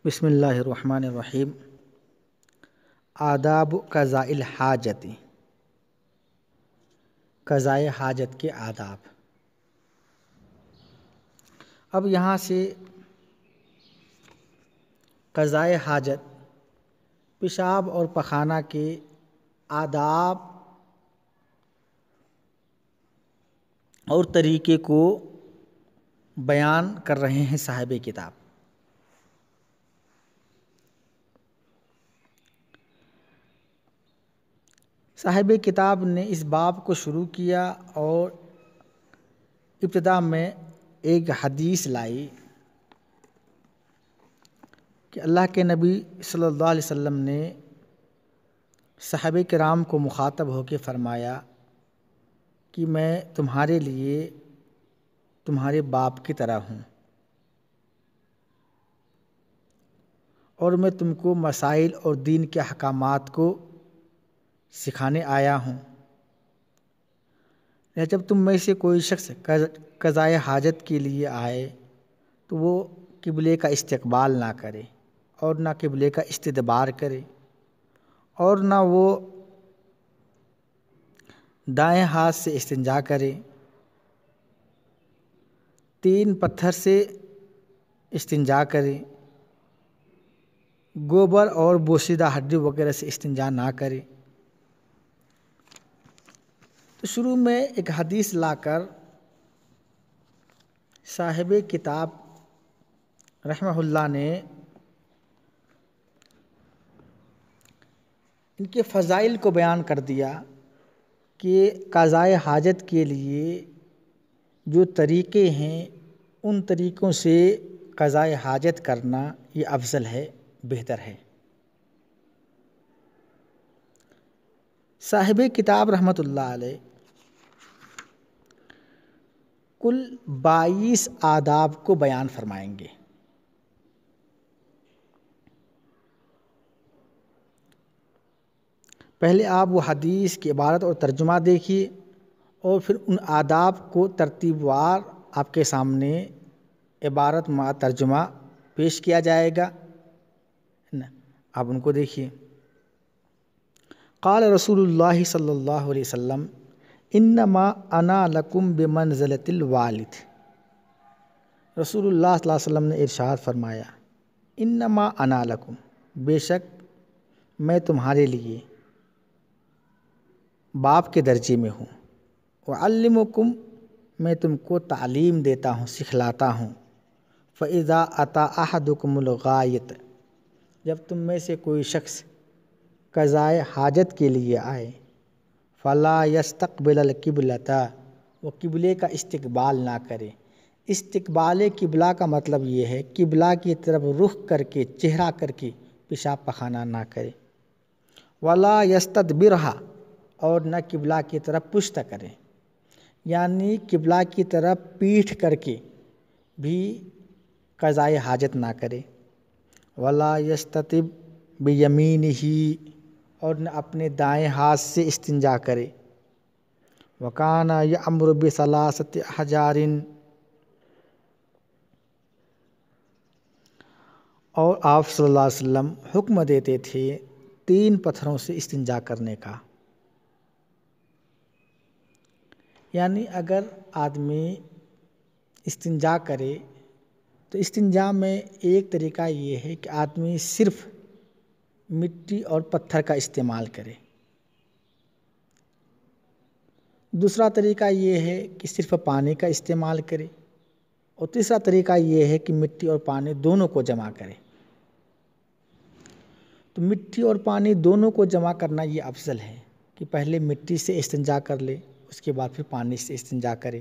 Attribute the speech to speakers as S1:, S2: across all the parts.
S1: بسم اللہ الرحمن الرحیم۔ آداب قضاء الحاجت، قضاء حاجت کے آداب۔ اب یہاں سے قضاء حاجت، پیشاب اور پخانہ کے آداب اور طریقے کو بیان کر رہے ہیں صاحب کتاب۔ صاحب کتاب نے اس باب کو شروع کیا اور ابتدا میں ایک حدیث لائی کہ اللہ کے نبی صلی اللہ علیہ وسلم نے صحابہ کرام کو مخاطب ہو کے فرمایا کہ میں تمہارے لیے تمہارے باپ کی طرح ہوں اور میں تم کو مسائل اور دین کے احکامات کو سکھانے آیا ہوں۔ جب تم میں سے کوئی شخص قضاء حاجت کے لیے آئے تو وہ قبلے کا استقبال نہ کرے اور نہ قبلے کا استدبار کرے اور نہ وہ دائیں ہاتھ سے استنجا کرے، 3 پتھر سے استنجا کرے، گوبر اور بوسیدہ ہڈی وغیرہ سے استنجا نہ کرے۔ تو شروع میں ایک حدیث لا کر صاحب کتاب رحمہ اللہ نے ان کے فضائل کو بیان کر دیا کہ قضاء حاجت کے لیے جو طریقے ہیں ان طریقوں سے قضاء حاجت کرنا یہ افضل ہے، بہتر ہے۔ صاحب کتاب رحمۃ اللہ علیہ کل 22 آداب کو بیان فرمائیں گے۔ پہلے آپ وہ حدیث کی عبارت اور ترجمہ دیکھیے اور پھر ان آداب کو ترتیب وار آپ کے سامنے عبارت مع ترجمہ پیش کیا جائے گا، آپ ان کو دیکھیے۔ قال رسول اللہ صلی اللہ علیہ وسلم انما انا لکم بمنزلۃ الوالد۔ رسول اللہ صلی اللہ علیہ وسلم نے ارشاد فرمایا، انما انا لکم، بے شک میں تمہارے لیے باپ کے درجے میں ہوں، وعلمکم، میں تم کو تعلیم دیتا ہوں، سکھلاتا ہوں۔ فَإِذَا أَتَى أَحَدُكُمُ الْغَائِطَ، جب تم میں سے کوئی شخص قضاء حاجت کے لیے آئے، فَلَا يَسْتَقْبِلَ الْقِبْلَةَ، وہ قبلے کا استقبال نہ کرے۔ استقبال قبلہ کا مطلب یہ ہے قبلہ کی طرف رخ کر کے، چہرہ کر کے پیشاب پخانہ نہ کرے۔ وَلَا يَسْتَدْبِرْهَا، اور نہ قبلہ کی طرف پشت کرے، یعنی قبلہ کی طرف پیٹھ کر کے بھی قضاء حاجت نہ کرے۔ وَلَا يَسْتَتِبْ بِيَمِينِهِ، اور نہ اپنے دائیں ہاتھ سے استنجا کرے۔ وَكَانَ يَأْمُرُ بِثَلَاثَةِ أَحْجَارٍ، اور آپ صلی اللہ علیہ وسلم حکم دیتے تھے 3 پتھروں سے استنجا کرنے کا۔ یعنی اگر آدمی استنجا کرے تو استنجا میں ایک طریقہ یہ ہے کہ آدمی صرف مٹی اور پتھر کا استعمال کرے، دوسرا طریقہ یہ ہے کہ صرف پانی کا استعمال کرے، اور تیسرا طریقہ یہ ہے کہ مٹی اور پانی دونوں کو جمع کرے۔ تو مٹی اور پانی دونوں کو جمع کرنا یہ افضل ہے کہ پہلے مٹی سے استنجا کر لے، اس کے بعد پھر پانی سے استنجا کرے۔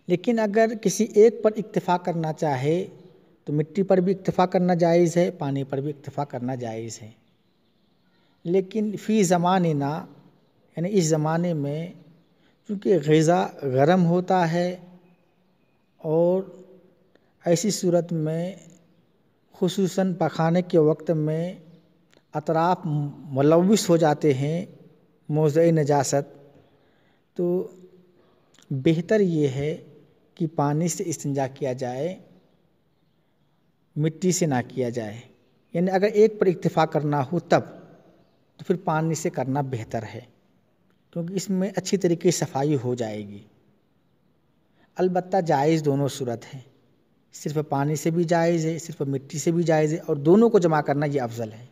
S1: لیکن اگر کسی ایک پر اکتفا کرنا چاہے تو مٹی پر بھی اکتفا کرنا جائز ہے، پانی پر بھی اکتفا کرنا جائز ہے۔ لیکن فی زماننا، یعنی اس زمانے میں چونکہ غذا گرم ہوتا ہے اور ایسی صورت میں خصوصاً پخانے کے وقت میں اطراف ملوث ہو جاتے ہیں، موضع نجاست، تو بہتر یہ ہے کہ پانی سے استنجا کیا جائے، مٹی سے نہ کیا جائے، یعنی اگر ایک پر اکتفا کرنا ہو تب تو پھر پانی سے کرنا بہتر ہے، کیونکہ اس میں اچھی طریقے سے صفائی ہو جائے گی۔ البتہ جائز دونوں صورت ہے، صرف پانی سے بھی جائز ہے، صرف مٹی سے بھی جائز ہے، اور دونوں کو جمع کرنا یہ افضل ہے۔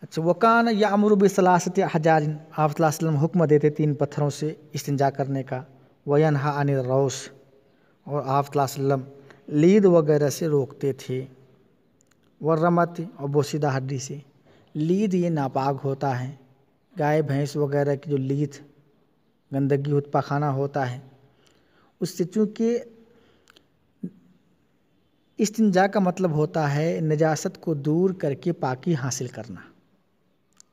S1: اچھا، وکان یامر بثلاثۃ احجار، آپ صلی اللہ علیہ وسلم حکم دیتے 3 پتھروں سے استنجا کرنے کا، وینہا عن الروث، اور آپ صلی اللہ علیہ وسلم لید وغیرہ سے روکتے تھے، والرمۃ، اور بوسیدہ ہڈی سے۔ لید یہ ناپاک ہوتا ہے، گائے بھینس وغیرہ کی جو لید گندگی پاخانہ ہوتا ہے، اس سے چونکہ استنجا کا مطلب ہوتا ہے نجاست کو دور کر کے پاکی حاصل کرنا،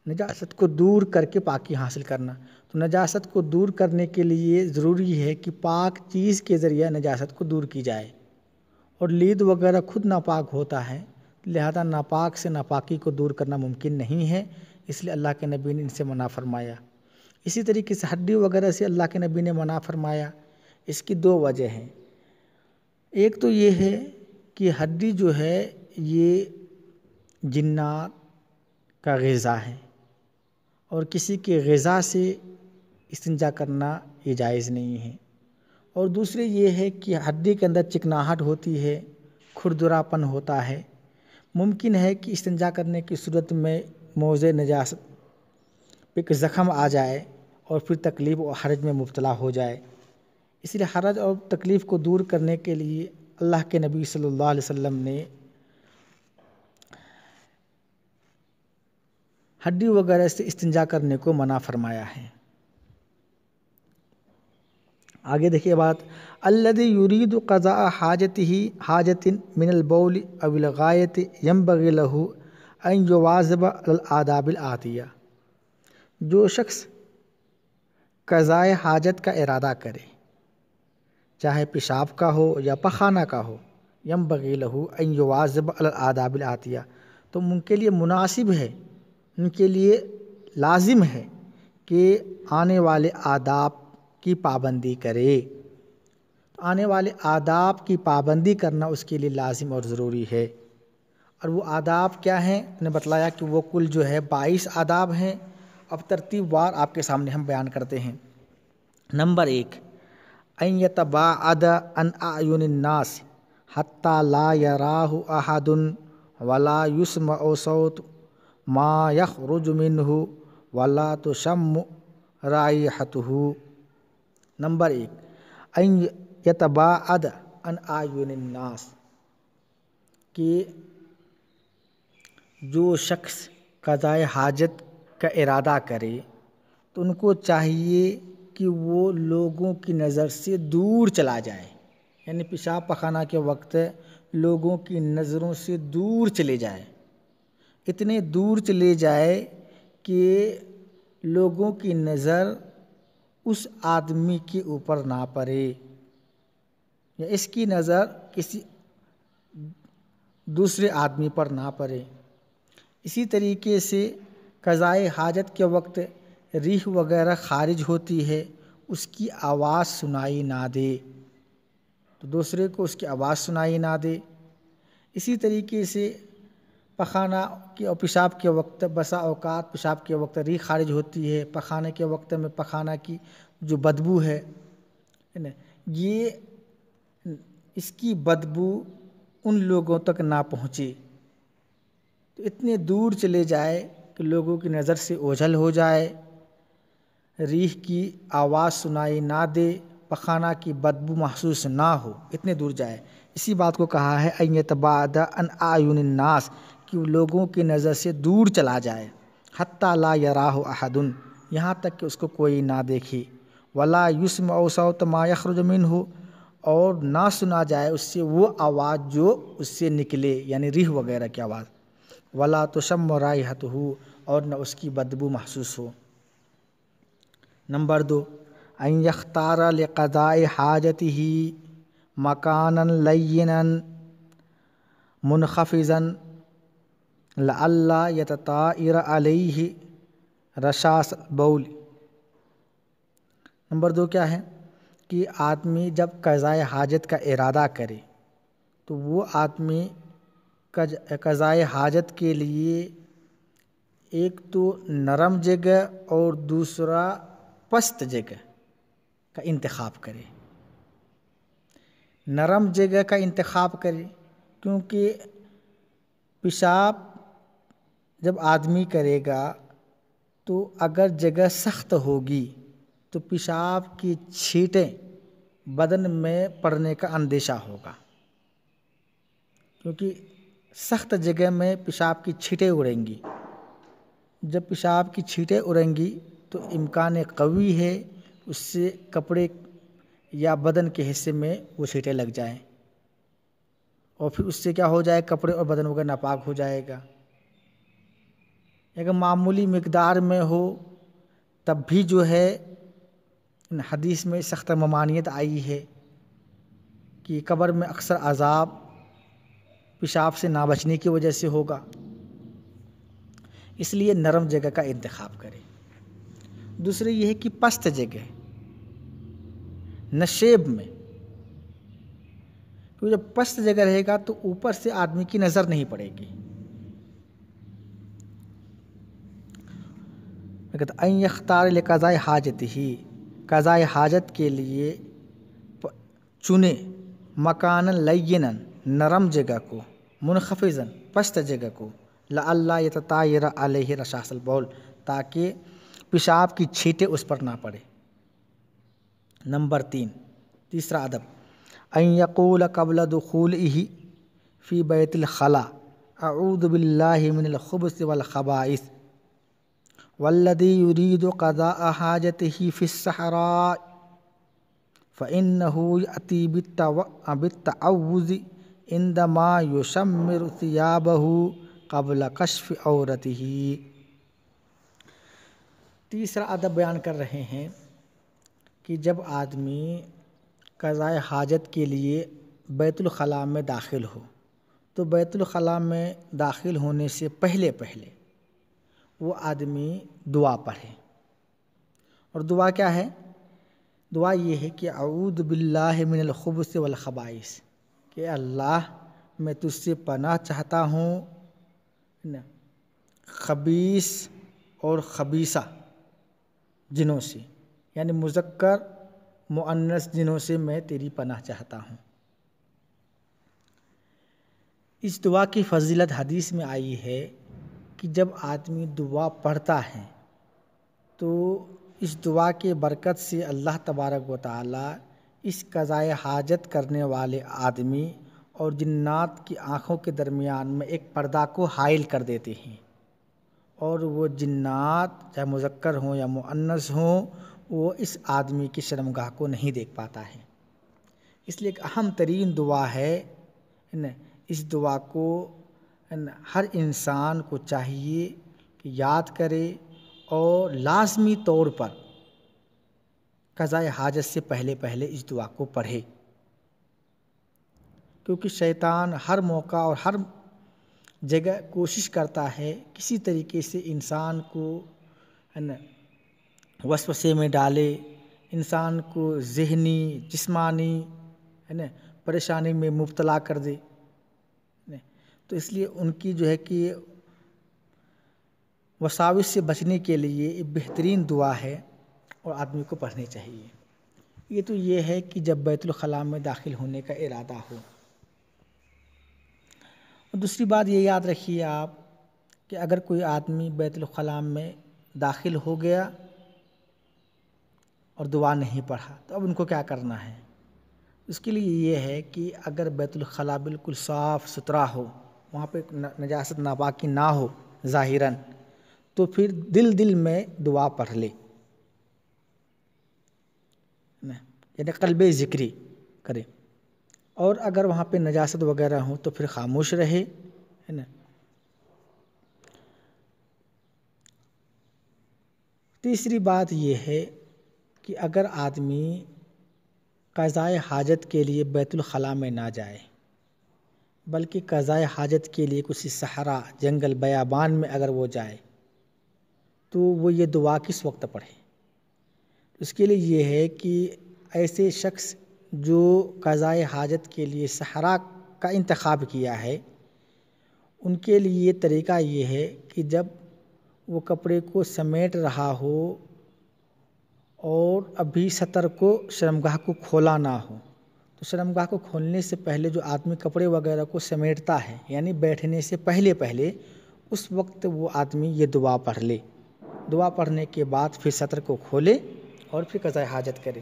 S1: نجاست کو دور کر کے پاکی حاصل کرنا۔ تو نجاست کو دور کرنے کے لیے ضروری ہے کہ پاک چیز کے ذریعہ نجاست کو دور کی جائے، اور لید وغیرہ خود ناپاک ہوتا ہے، لہذا ناپاک سے ناپاکی کو دور کرنا ممکن نہیں ہے، اس لیے اللہ کے نبی نے ان سے منع فرمایا۔ اسی طریقے سے ہڈی وغیرہ سے اللہ کے نبی نے منع فرمایا۔ اس کی 2 وجہ ہیں، ایک تو یہ ہے کہ ہڈی جو ہے یہ جنات کا غذا ہے، اور کسی کے غذا سے استنجا کرنا یہ جائز نہیں ہے، اور دوسری یہ ہے کہ ہڈی کے اندر چکناہٹ ہوتی ہے، کھردراپن ہوتا ہے، ممکن ہے کہ استنجا کرنے کی صورت میں موضع نجاست پہ ایک زخم آ جائے اور پھر تکلیف و حرج میں مبتلا ہو جائے۔ اس لیے حرج اور تکلیف کو دور کرنے کے لیے اللہ کے نبی صلی اللہ علیہ وسلم نے ہڈی وغیرہ سے استنجا کرنے کو منع فرمایا ہے۔ آگے دیکھیے بات، الذی یرید قضاء حاجۃ من البول او الغائط ینبغی لہ ان یواظب علی الآداب الآتیہ، جو شخص قضاء حاجت کا ارادہ کرے، چاہے پیشاب کا ہو یا پخانہ کا ہو، ینبغی لہ ان یواظب علی الآداب الآتیہ، تو ان کے لیے مناسب ہے، ان کے لیے لازم ہے کہ آنے والے آداب کی پابندی کرے۔ آنے والے آداب کی پابندی کرنا اس کے لیے لازم اور ضروری ہے۔ اور وہ آداب کیا ہیں؟ نے بتلایا کہ وہ کل جو ہے 22 آداب ہیں۔ اب ترتیب وار آپ کے سامنے ہم بیان کرتے ہیں۔ نمبر 1، ان یتباعد عن اعین الناس حتی لا یراہ احد ولا یسمع صوت ما یخرج منہ ولا تشم رائحتہ۔ نمبر 1، ان یتباعد عن اعین الناس، کہ جو شخص قضاء حاجت کا ارادہ کرے تو ان کو چاہیے کہ وہ لوگوں کی نظر سے دور چلا جائے، یعنی پیشاب پخانہ کے وقت لوگوں کی نظروں سے دور چلے جائے، اتنے دور چلے جائے کہ لوگوں کی نظر اس آدمی کے اوپر نہ پڑے، یا اس کی نظر کسی دوسرے آدمی پر نہ پڑے۔ اسی طریقے سے قضاء حاجت کے وقت ریح وغیرہ خارج ہوتی ہے، اس کی آواز سنائی نہ دے، تو دوسرے کو اس کی آواز سنائی نہ دے۔ اسی طریقے سے پخانہ کے اور پیشاب کے وقت بسا اوقات پیشاب کے وقت ریح خارج ہوتی ہے، پخانے کے وقت میں پخانہ کی جو بدبو ہے یہ اس کی بدبو ان لوگوں تک نہ پہنچے، تو اتنے دور چلے جائے کہ لوگوں کی نظر سے اوجھل ہو جائے، ریح کی آواز سنائی نہ دے، پخانہ کی بدبو محسوس نہ ہو، اتنے دور جائے۔ اسی بات کو کہا ہے ان یتباعد عن اعین الناس، کہ لوگوں کی نظر سے دور چلا جائے، حتی لا یراہ احد، یہاں تک کہ اس کو کوئی نہ دیکھے، ولا یسمع صوت ما یخرج منہ، اور نہ سنا جائے اس سے وہ آواز جو اس سے نکلے، یعنی ریح وغیرہ کی آواز، ولا تشم رائحتہ، اور نہ اس کی بدبو محسوس ہو۔ نمبر 2، ان یختار لقضاء حاجتہ مکانا لینا منخفضا لئلا یتطائر علیہ رشاش البول۔ نمبر 2 کیا ہے؟ کہ آدمی جب قضائے حاجت کا ارادہ کرے تو وہ آدمی قضائے حاجت کے لیے ایک تو نرم جگہ اور دوسرا پست جگہ کا انتخاب کرے. نرم جگہ کا انتخاب کرے کیونکہ پیشاب جب آدمی کرے گا تو اگر جگہ سخت ہوگی تو پیشاب کی چھینٹیں بدن میں پڑنے کا اندیشہ ہوگا، کیونکہ سخت جگہ میں پیشاب کی چھینٹیں اڑیں گی. جب پیشاب کی چھینٹیں اڑیں گی تو امکان قوی ہے اس سے کپڑے یا بدن کے حصے میں وہ چھینٹیں لگ جائیں اور پھر اس سے کیا ہو جائے، کپڑے اور بدن وغیرہ ناپاک ہو جائے گا. اگر معمولی مقدار میں ہو تب بھی جو ہے حدیث میں سخت ممانعت آئی ہے کہ قبر میں اکثر عذاب پیشاب سے نہ بچنے کی وجہ سے ہوگا، اس لیے نرم جگہ کا انتخاب کرے. دوسری یہ ہے کہ پست جگہ نشیب میں، کیونکہ جب پست جگہ رہے گا تو اوپر سے آدمی کی نظر نہیں پڑے گی. ان یختار لقضاء حاجت ہی، قضاء حاجت کے لیے چنے مکان لینا نرم جگہ کو، منخفضا پست جگہ کو، لعل یتطایر علیہ رشاش البول تاکہ پیشاب کی چھینٹیں اس پر نہ پڑے. نمبر 3 تیسرا ادب، ان یقول قبل دخولہ فی بیت الخلاء اعوذ باللہ من الخبث والخبائث والذی یرید قضاء حاجتہ فی الصحراء فإنہ یأتی بالتعوذ عندما یشمر ثیابہ قبل کشف عورتہ. تیسرا ادب بیان کر رہے ہیں کہ جب آدمی قضائے حاجت کے لیے بیت الخلاء میں داخل ہو تو بیت الخلاء میں داخل ہونے سے پہلے وہ آدمی دعا پڑھے. اور دعا کیا ہے؟ دعا یہ ہے کہ اعوذ باللہ من الخبث والخبائث، کہ اللہ میں تجھ سے پناہ چاہتا ہوں خبیث اور خبیثہ جنوں سے، یعنی مذکر مؤنث جنوں سے میں تیری پناہ چاہتا ہوں. اس دعا کی فضیلت حدیث میں آئی ہے کہ جب آدمی دعا پڑھتا ہے تو اس دعا کے برکت سے اللہ تبارک و تعالی اس قضائے حاجت کرنے والے آدمی اور جنات کی آنکھوں کے درمیان میں ایک پردہ کو حائل کر دیتے ہیں، اور وہ جنات چاہے مذکر ہوں یا مؤنث ہوں وہ اس آدمی کی شرمگاہ کو نہیں دیکھ پاتا ہے. اس لیے ایک اہم ترین دعا ہے. اس دعا کو ہر انسان کو چاہیے کہ یاد کرے اور لازمی طور پر قضائے حاجت سے پہلے اس دعا کو پڑھے، کیونکہ شیطان ہر موقع اور ہر جگہ کوشش کرتا ہے کسی طریقے سے انسان کو وسوسے میں ڈالے، انسان کو ذہنی جسمانی پریشانی میں مبتلا کر دے. تو اس لیے ان کی جو ہے کہ وساوس سے بچنے کے لیے ایک بہترین دعا ہے اور آدمی کو پڑھنی چاہیے. یہ تو یہ ہے کہ جب بیت الخلاء میں داخل ہونے کا ارادہ ہو. اور دوسری بات یہ یاد رکھیے آپ کہ اگر کوئی آدمی بیت الخلاء میں داخل ہو گیا اور دعا نہیں پڑھا تو اب ان کو کیا کرنا ہے؟ اس کے لیے یہ ہے کہ اگر بیت الخلاء بالکل صاف ستھرا ہو، وہاں پہ نجاست ناپاکی نہ ہو ظاہراً، تو پھر دل میں دعا پڑھ لے، یعنی قلب ذکری کرے. اور اگر وہاں پہ نجاست وغیرہ ہو تو پھر خاموش رہے، ہے نا. تیسری بات یہ ہے کہ اگر آدمی قضائے حاجت کے لیے بیت الخلاء میں نہ جائے بلکہ قضائے حاجت کے لیے کسی صحرا جنگل بیابان میں اگر وہ جائے تو وہ یہ دعا کس وقت پڑھے؟ اس کے لیے یہ ہے کہ ایسے شخص جو قضائے حاجت کے لیے صحرا کا انتخاب کیا ہے ان کے لیے طریقہ یہ ہے کہ جب وہ کپڑے کو سمیٹ رہا ہو اور ابھی سطر کو شرمگاہ کو کھولا نہ ہو تو شرمگاہ کو کھولنے سے پہلے جو آدمی کپڑے وغیرہ کو سمیٹتا ہے یعنی بیٹھنے سے پہلے اس وقت وہ آدمی یہ دعا پڑھ لے. دعا پڑھنے کے بعد پھر سطر کو کھولے اور پھر قضاء حاجت کرے.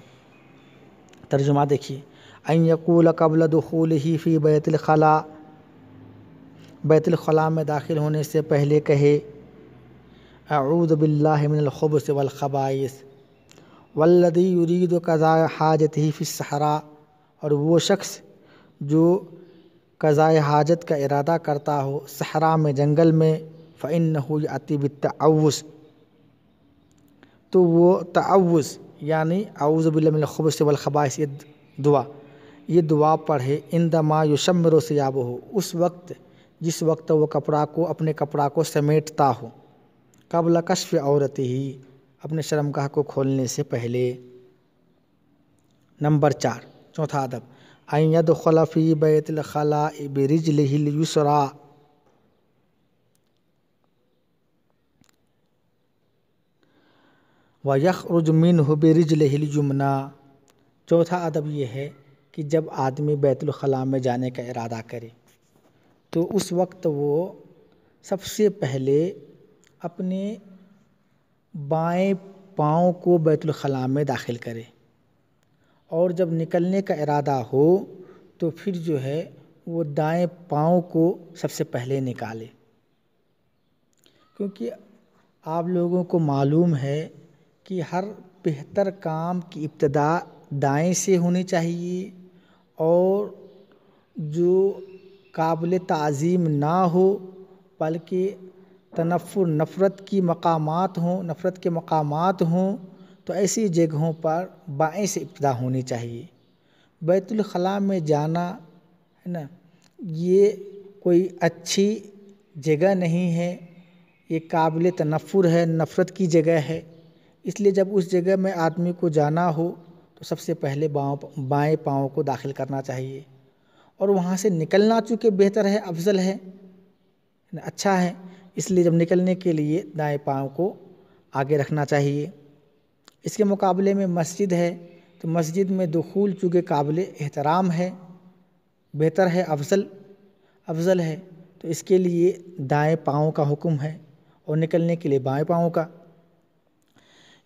S1: ترجمہ دیکھیے. ان یقول قبل دخولہ فی بیت الخلاء، بیت الخلاء میں داخل ہونے سے پہلے کہے اعوذ باللہ من الخبث والخبائث والذی یرید قضاء حاجتہ فی الصحراء، اور وہ شخص جو قضاء حاجت کا ارادہ کرتا ہو صحرا میں جنگل میں فإنہ یأتی بالتعوذ، تو وہ تعوذ یعنی اعوذ باللہ من الخبث والخبائث یہ دعا پڑھے عندما یشمر ثیابہ، اس وقت جس وقت وہ اپنے کپڑا کو سمیٹتا ہو، قبل کشف عورتہ، اپنے شرمگاہ کو کھولنے سے پہلے. نمبر 4 چوتھا ادب ان یدخل فی بیت الخلاء برجلہ الیسریٰ ویخرج منہ برجلہ الیمنیٰ. چوتھا ادب یہ ہے کہ جب آدمی بیت الخلاء میں جانے کا ارادہ کرے تو اس وقت وہ سب سے پہلے اپنے بائیں پاؤں کو بیت الخلاء میں داخل کرے اور جب نکلنے کا ارادہ ہو تو پھر جو ہے وہ دائیں پاؤں کو سب سے پہلے نکالے، کیونکہ آپ لوگوں کو معلوم ہے کہ ہر بہتر کام کی ابتدا دائیں سے ہونی چاہیے، اور جو قابل تعظیم نہ ہو بلکہ تنفر نفرت کے مقامات ہوں تو ایسی جگہوں پر بائیں سے ابتدا ہونی چاہیے. بیت الخلاء میں جانا ہے نا، یہ کوئی اچھی جگہ نہیں ہے، یہ قابل تنفر ہے، نفرت کی جگہ ہے. اس لیے جب اس جگہ میں آدمی کو جانا ہو تو سب سے پہلے بائیں پاؤں کو داخل کرنا چاہیے، اور وہاں سے نکلنا چونکہ بہتر ہے، افضل ہے، اچھا ہے. اس لیے جب نکلنے کے لیے دائیں پاؤں کو آگے رکھنا چاہیے. اس کے مقابلے میں مسجد ہے تو مسجد میں دخول چونکہ قابل احترام ہے، بہتر ہے، افضل ہے، تو اس کے لیے دائیں پاؤں کا حکم ہے اور نکلنے کے لیے بائیں پاؤں کا.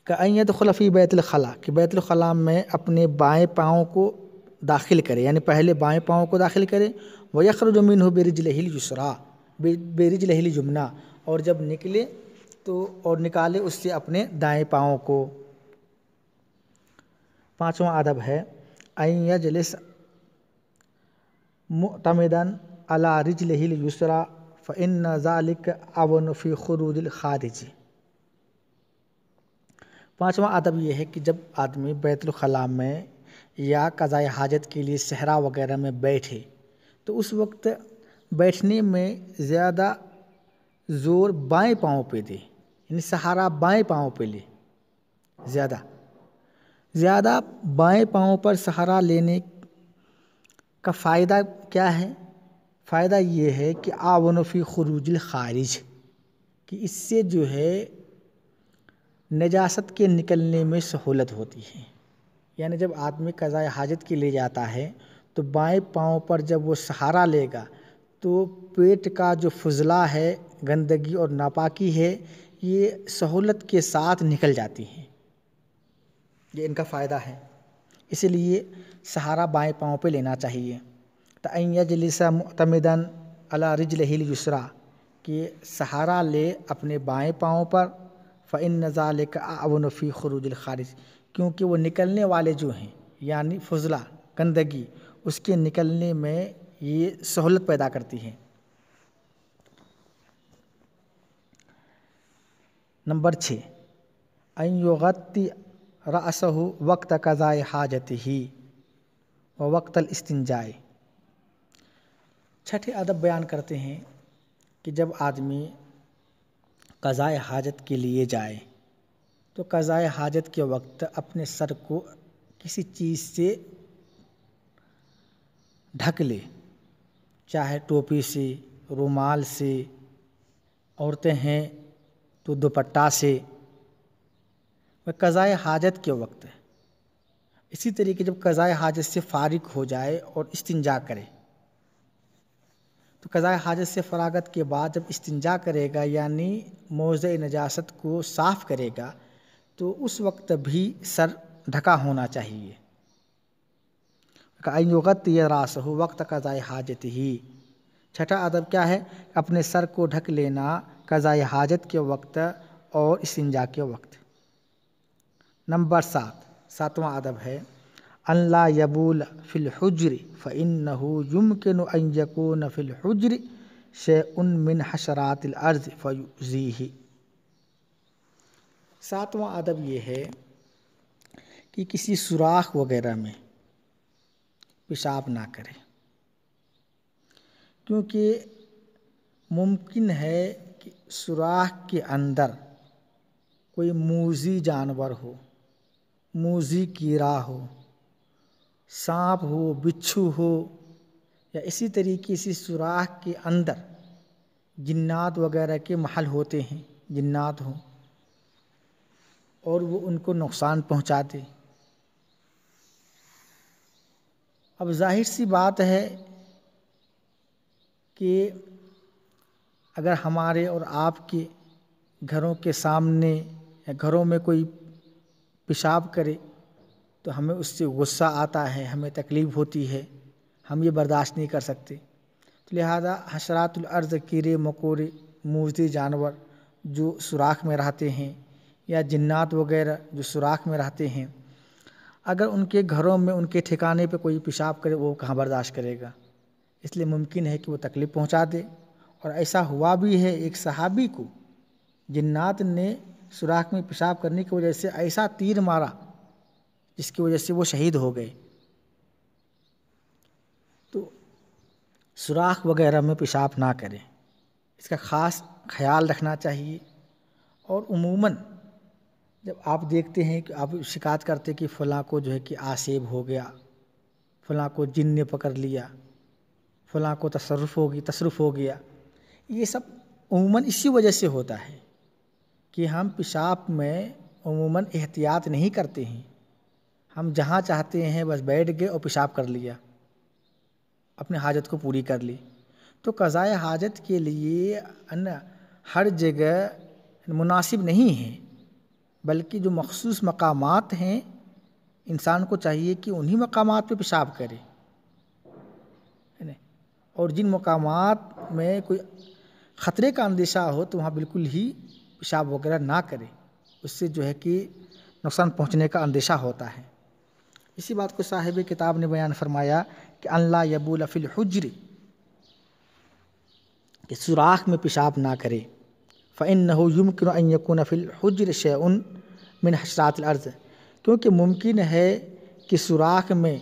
S1: کأن یدخل فی بیت الخلاء، کہ بیت الخلاء میں اپنے بائیں پاؤں کو داخل کرے، یعنی پہلے بائیں پاؤں کو داخل کرے. ویخرج منہ برجلہ الیسریٰ برجلہ الیمنیٰ، اور جب نکلے تو اور نکالے اس سے اپنے دائیں پاؤں کو. پانچواں ادب ہے ان یجلس معتمدا علی رجلہ الیسریٰ فإن ذلک اعون فی خروج الخارج. پانچواں ادب یہ ہے کہ جب آدمی بیت الخلاء میں یا قضاء حاجت کے لیے صحرا وغیرہ میں بیٹھے تو اس وقت بیٹھنے میں زیادہ زور بائیں پاؤں پہ دے، یعنی سہارا بائیں پاؤں پہ لے. زیادہ بائیں پاؤں پر سہارا لینے کا فائدہ کیا ہے؟ فائدہ یہ ہے کہ اعون فی خروج الخارج، کہ اس سے جو ہے نجاست کے نکلنے میں سہولت ہوتی ہے. یعنی جب آدمی قضاء حاجت کے لیے جاتا ہے تو بائیں پاؤں پر جب وہ سہارا لے گا تو پیٹ کا جو فضلہ ہے، گندگی اور ناپاکی ہے، یہ سہولت کے ساتھ نکل جاتی ہیں. یہ ان کا فائدہ ہے، اسی لیے سہارا بائیں پاؤں پہ لینا چاہیے. ان یجلس معتمدا علی رجلہ الیسریٰ، کہ سہارا لے اپنے بائیں پاؤں پر. فإن ذلک اعون فی خروج الخارج، کیونکہ وہ نکلنے والے جو ہیں یعنی فضلہ گندگی، اس کے نکلنے میں یہ سہولت پیدا کرتی ہے. نمبر 6 ان یغطی رأسہ وقت قضاء حاجتہ ووقت الاستنجاء. چھٹے ادب بیان کرتے ہیں کہ جب آدمی قضاء حاجت کے لیے جائے تو قضاء حاجت کے وقت اپنے سر کو کسی چیز سے ڈھک لے، چاہے ٹوپی سے، رومال سے، عورتیں ہیں تو دوپٹہ سے، وہ قضائے حاجت کے وقت ہے۔ اسی طریقے جب قضائے حاجت سے فارغ ہو جائے اور استنجا کرے، تو قضائے حاجت سے فراغت کے بعد جب استنجا کرے گا یعنی موضع نجاست کو صاف کرے گا، تو اس وقت بھی سر ڈھکا ہونا چاہیے۔ ان یغطی راسہ وقت قضائے حاجت ہی۔ چھٹا ادب کیا ہے؟ اپنے سر کو ڈھک لینا قضائے حاجت کے وقت اور استنجا کے وقت۔ نمبر 7، ساتواں ادب ہے ان لا یبول فی الحجر فإنہ یمکن ان یکون فی الحجر شیء من حشرات الارض فیؤذیہ۔ ساتواں ادب یہ ہے کہ کسی سوراخ وغیرہ میں پیشاب نہ کرے، کیونکہ ممکن ہے کہ سوراخ کے اندر کوئی موذی جانور ہو، موذی کیڑا ہو، سانپ ہو، بچھو ہو، یا اسی طریقے سے سوراخ کے اندر جنات وغیرہ کے محل ہوتے ہیں، جنات ہوں اور وہ ان کو نقصان پہنچا دے۔ اب ظاہر سی بات ہے کہ اگر ہمارے اور آپ کے گھروں کے سامنے یا گھروں میں کوئی پیشاب کرے تو ہمیں اس سے غصہ آتا ہے، ہمیں تکلیف ہوتی ہے، ہم یہ برداشت نہیں کر سکتے۔ تو لہذا حشرات الارض، کیڑے مکوڑے، موذی جانور جو سوراخ میں رہتے ہیں یا جنات وغیرہ جو سوراخ میں رہتے ہیں، اگر ان کے گھروں میں ان کے ٹھکانے پہ کوئی پیشاب کرے وہ کہاں برداشت کرے گا؟ اس لیے ممکن ہے کہ وہ تکلیف پہنچا دے۔ اور ایسا ہوا بھی ہے، ایک صحابی کو جنات نے سوراخ میں پیشاب کرنے کی وجہ سے ایسا تیر مارا جس کی وجہ سے وہ شہید ہو گئے۔ تو سوراخ وغیرہ میں پیشاب نہ کریں، اس کا خاص خیال رکھنا چاہیے۔ اور عموماً جب آپ دیکھتے ہیں کہ آپ شکایت کرتے کہ فلاں کو جو ہے کہ آسیب ہو گیا، فلاں کو جن نے پکڑ لیا، فلاں کو تصرف ہو گیا، یہ سب عموماً اسی وجہ سے ہوتا ہے کہ ہم پیشاب میں عموماً احتیاط نہیں کرتے ہیں۔ ہم جہاں چاہتے ہیں بس بیٹھ گئے اور پیشاب کر لیا، اپنے حاجت کو پوری کر لی۔ تو قضائے حاجت کے لیے ہر جگہ مناسب نہیں ہے، بلکہ جو مخصوص مقامات ہیں انسان کو چاہیے کہ انہی مقامات پہ پیشاب کرے، اور جن مقامات میں کوئی خطرے کا اندیشہ ہو تو وہاں بالکل ہی پیشاب وغیرہ نہ کرے، اس سے جو ہے کہ نقصان پہنچنے کا اندیشہ ہوتا ہے۔ اسی بات کو صاحب کتاب نے بیان فرمایا کہ ان لا یبول فی الحجر، کہ سوراخ میں پیشاب نہ کرے، فإنہ یمکن ان یکون فی الحجر شیء من حشرات الارض، کیونکہ ممکن ہے کہ سوراخ میں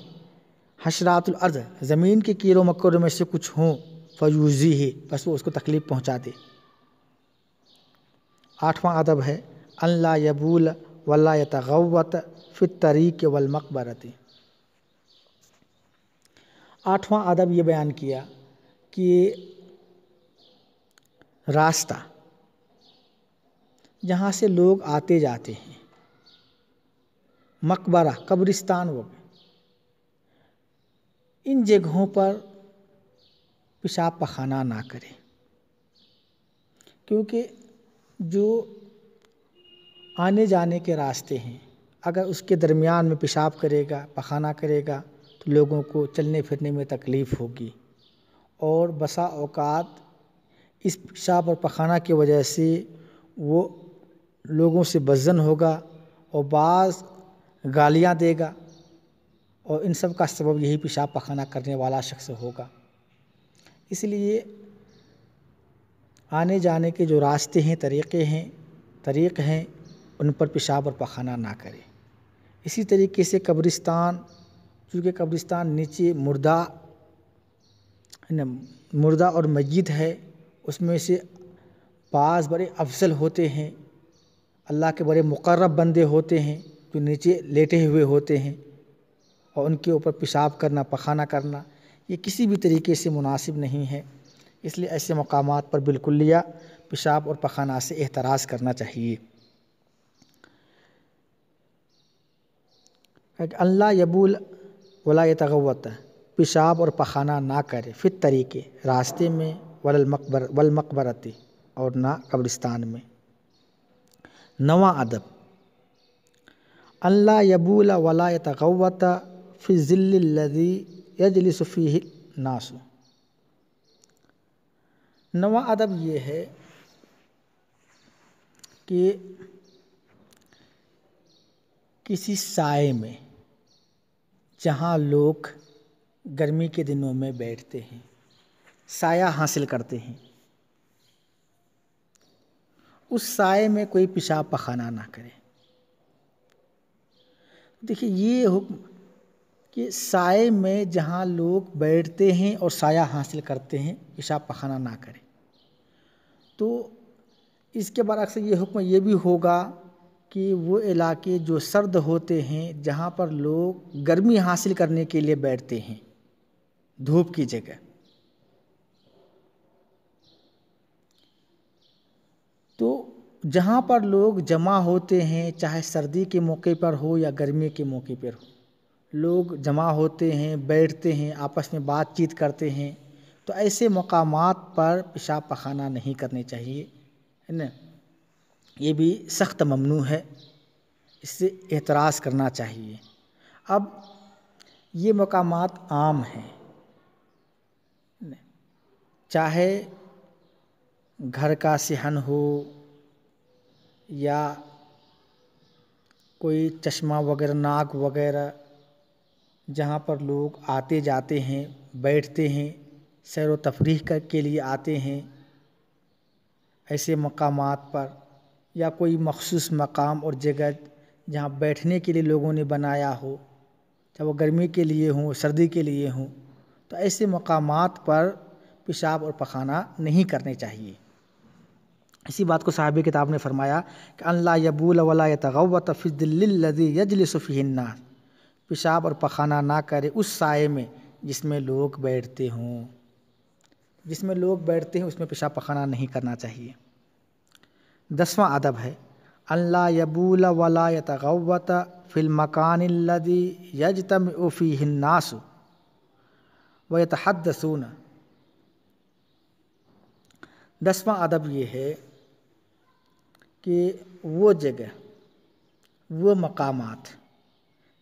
S1: حشرات الارض، زمین کے کیڑوں مکوڑوں میں سے کچھ ہوں، فیؤذیہ، بس وہ اس کو تکلیف پہنچا دے۔ 8واں ادب ہے ان لا یبول ولا یتغوط فی الطریق والمقبرۃ۔ 8واں ادب یہ بیان کیا کہ راستہ جہاں سے لوگ آتے جاتے ہیں، مقبرہ، قبرستان وغیرہ، ان جگہوں پر پیشاب پخانہ نہ کرے، کیونکہ جو آنے جانے کے راستے ہیں اگر اس کے درمیان میں پیشاب کرے گا، پخانہ کرے گا تو لوگوں کو چلنے پھرنے میں تکلیف ہوگی، اور بسا اوقات اس پیشاب اور پخانہ کی وجہ سے وہ لوگوں سے بدظن ہوگا اور بعض گالیاں دے گا، اور ان سب کا سبب یہی پیشاب پخانہ کرنے والا شخص ہوگا۔ اس لیے آنے جانے کے جو راستے ہیں، طریق ہیں، ان پر پیشاب اور پخانہ نہ کرے۔ اسی طریقے سے قبرستان، چونکہ قبرستان نیچے مردہ اور میت ہے، اس میں سے بعض بڑے افضل ہوتے ہیں، اللہ کے بڑے مقرب بندے ہوتے ہیں جو نیچے لیٹے ہوئے ہوتے ہیں، اور ان کے اوپر پیشاب کرنا، پخانہ کرنا، یہ کسی بھی طریقے سے مناسب نہیں ہے۔ اس لیے ایسے مقامات پر بالکلیہ پیشاب اور پخانہ سے احتراز کرنا چاہیے۔ اللہ یبول ولا یتغوط، پیشاب اور پخانہ نہ کرے، فی طریقے، راستے میں، والمقبرتی، اور نہ قبرستان میں۔ نواں ادب، اللہ یبول ولا یتغوط فی الظل الذی یجلس فیہ الناس۔ نواں ادب یہ ہے کہ کسی سائے میں جہاں لوگ گرمی کے دنوں میں بیٹھتے ہیں، سایہ حاصل کرتے ہیں، اس سائے میں کوئی پیشاب پخانہ نہ کرے۔ دیکھیے یہ حکم کہ سائے میں جہاں لوگ بیٹھتے ہیں اور سایہ حاصل کرتے ہیں پیشاب پخانہ نہ کرے، تو اس کے برعکس یہ حکم یہ بھی ہوگا کہ وہ علاقے جو سرد ہوتے ہیں، جہاں پر لوگ گرمی حاصل کرنے کے لیے بیٹھتے ہیں، دھوپ کی جگہ، تو جہاں پر لوگ جمع ہوتے ہیں، چاہے سردی کے موقع پر ہو یا گرمی کے موقع پر ہو، لوگ جمع ہوتے ہیں، بیٹھتے ہیں، آپس میں بات چیت کرتے ہیں، تو ایسے مقامات پر پیشاب پخانہ نہیں کرنے چاہیے، ہے نا، یہ بھی سخت ممنوع ہے، اس سے احتراز کرنا چاہیے۔ اب یہ مقامات عام ہیں، چاہے گھر کا صحن ہو یا کوئی چشمہ وغیرہ، ناگ وغیرہ، جہاں پر لوگ آتے جاتے ہیں، بیٹھتے ہیں، سیر و تفریح کے لیے آتے ہیں، ایسے مقامات پر، یا کوئی مخصوص مقام اور جگہ جہاں بیٹھنے کے لیے لوگوں نے بنایا ہو، چاہے وہ گرمی کے لیے ہوں، سردی کے لیے ہوں، تو ایسے مقامات پر پیشاب اور پخانہ نہیں کرنے چاہیے۔ اسی بات کو صاحب کتاب نے فرمایا کہ ان لا یبول ولا یتغوط فی الظل الذی یجلس فیہ الناس، پیشاب اور پخانہ نہ کرے اس سائے میں جس میں لوگ بیٹھتے ہوں، جس میں لوگ بیٹھتے ہیں اس میں پیشاب پخانہ نہیں کرنا چاہیے۔ 10واں ادب ہے ان لا یبول ولا یتغوط فی المکان الذی یجتمع فیہ الناس ویتحدثون۔ 10واں ادب یہ ہے کہ وہ جگہ، وہ مقامات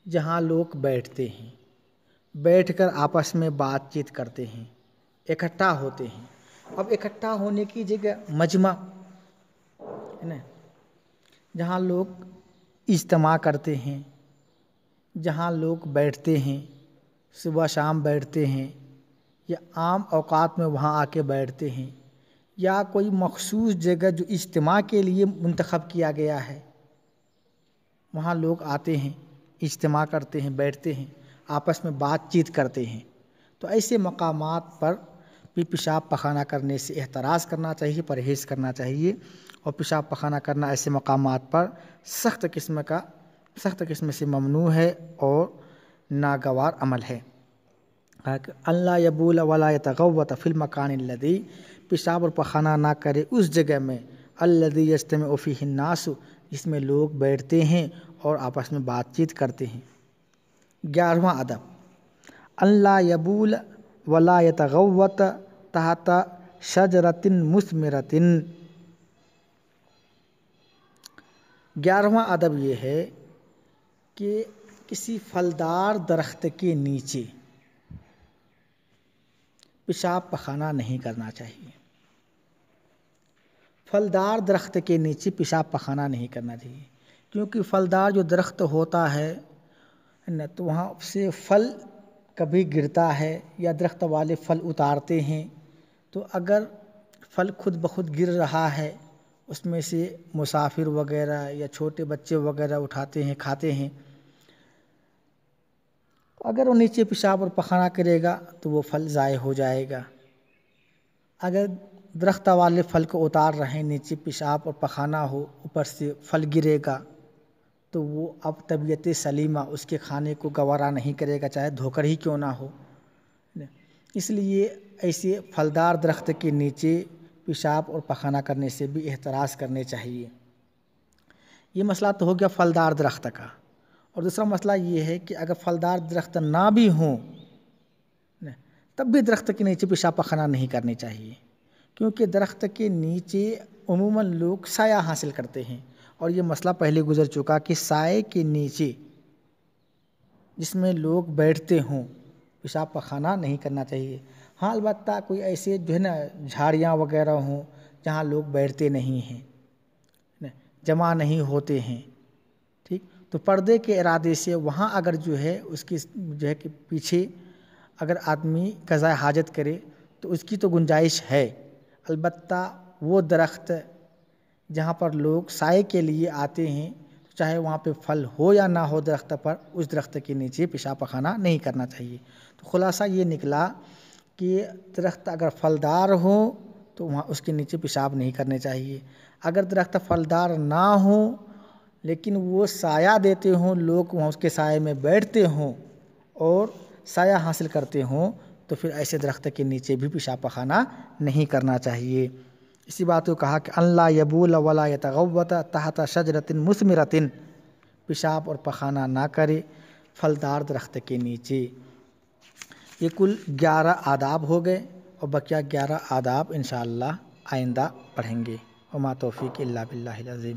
S1: جہاں لوگ بیٹھتے ہیں، بیٹھ کر آپس میں بات چیت کرتے ہیں، اکٹھا ہوتے ہیں۔ اب اکٹھا ہونے کی جگہ مجمع ہے نا، جہاں لوگ اجتماع کرتے ہیں، جہاں لوگ بیٹھتے ہیں، صبح شام بیٹھتے ہیں، یا عام اوقات میں وہاں آ کے بیٹھتے ہیں، یا کوئی مخصوص جگہ جو اجتماع کے لیے منتخب کیا گیا ہے، وہاں لوگ آتے ہیں، اجتماع کرتے ہیں، بیٹھتے ہیں، آپس میں بات چیت کرتے ہیں، تو ایسے مقامات پر بھی پیشاب پخانہ کرنے سے احتراز کرنا چاہیے، پرہیز کرنا چاہیے، اور پیشاب پخانہ کرنا ایسے مقامات پر سخت قسم سے ممنوع ہے اور ناگوار عمل ہے۔ اللہ یبول ولا یتغوط فی المکان الذی، پیشاب اور پخانہ نہ کرے اس جگہ میں، الذی یجتمع فیہ الناس، جس میں لوگ بیٹھتے ہیں اور آپس میں بات چیت کرتے ہیں۔ 11واں ادب اللہ یبول ولا یتغوط تحت شجرۃ مثمرۃ۔ 11واں ادب یہ ہے کہ کسی پھلدار درخت کے نیچے پیشاب پخانہ نہیں کرنا چاہیے۔ پھلدار درخت کے نیچے پیشاب پخانہ نہیں کرنا چاہیے، کیونکہ پھلدار جو درخت ہوتا ہے نا، تو وہاں سے پھل کبھی گرتا ہے یا درخت والے پھل اتارتے ہیں، تو اگر پھل خود بخود گر رہا ہے، اس میں سے مسافر وغیرہ یا چھوٹے بچے وغیرہ اٹھاتے ہیں، کھاتے ہیں، اگر وہ نیچے پیشاب اور پخانہ کرے گا تو وہ پھل ضائع ہو جائے گا۔ اگر درخت والے پھل کو اتار رہے ہیں، نیچے پیشاب اور پخانہ ہو، اوپر سے پھل گرے گا، تو وہ اب طبیعت سلیمہ اس کے کھانے کو گوارا نہیں کرے گا، چاہے دھوکر ہی کیوں نہ ہو۔ اس لیے ایسے پھلدار درخت کے نیچے پیشاب اور پخانہ کرنے سے بھی احتراز کرنے چاہیے۔ یہ مسئلہ تو ہو گیا پھلدار درخت کا۔ اور دوسرا مسئلہ یہ ہے کہ اگر پھلدار درخت نہ بھی ہوں تب بھی درخت کے نیچے پیشاب پخانہ نہیں کرنی چاہیے، کیونکہ درخت کے نیچے عموماً لوگ سایہ حاصل کرتے ہیں، اور یہ مسئلہ پہلے گزر چکا کہ سائے کے نیچے جس میں لوگ بیٹھتے ہوں پیشاب پخانہ نہیں کرنا چاہیے۔ ہاں البتہ کوئی ایسے جو ہے نا جھاڑیاں وغیرہ ہوں جہاں لوگ بیٹھتے نہیں ہیں، جمع نہیں ہوتے ہیں، ٹھیک، تو پردے کے ارادے سے وہاں اگر جو ہے اس کی جو ہے کہ پیچھے اگر آدمی قضاء حاجت کرے تو اس کی تو گنجائش ہے۔ البتہ وہ درخت جہاں پر لوگ سائے کے لیے آتے ہیں، چاہے وہاں پہ پھل ہو یا نہ ہو درخت پر، اس درخت کے نیچے پیشاب پخانہ نہیں کرنا چاہیے۔ تو خلاصہ یہ نکلا کہ درخت اگر پھلدار ہو تو وہاں اس کے نیچے پیشاب نہیں کرنے چاہیے۔ اگر درخت پھلدار نہ ہو لیکن وہ سایہ دیتے ہوں، لوگ وہاں اس کے سائے میں بیٹھتے ہوں اور سایہ حاصل کرتے ہوں، تو پھر ایسے درخت کے نیچے بھی پیشاب پخانہ نہیں کرنا چاہیے۔ اسی بات کو کہا کہ اللہ یبول ولا یتغوط تحت شجرۃ مثمرۃ، پیشاب اور پخانہ نہ کرے پھلدار درخت کے نیچے۔ یہ کل 11 آداب ہو گئے، اور بقیہ 11 آداب انشاءاللہ آئندہ پڑھیں گے۔ وما توفیق الا باللہ العظیم۔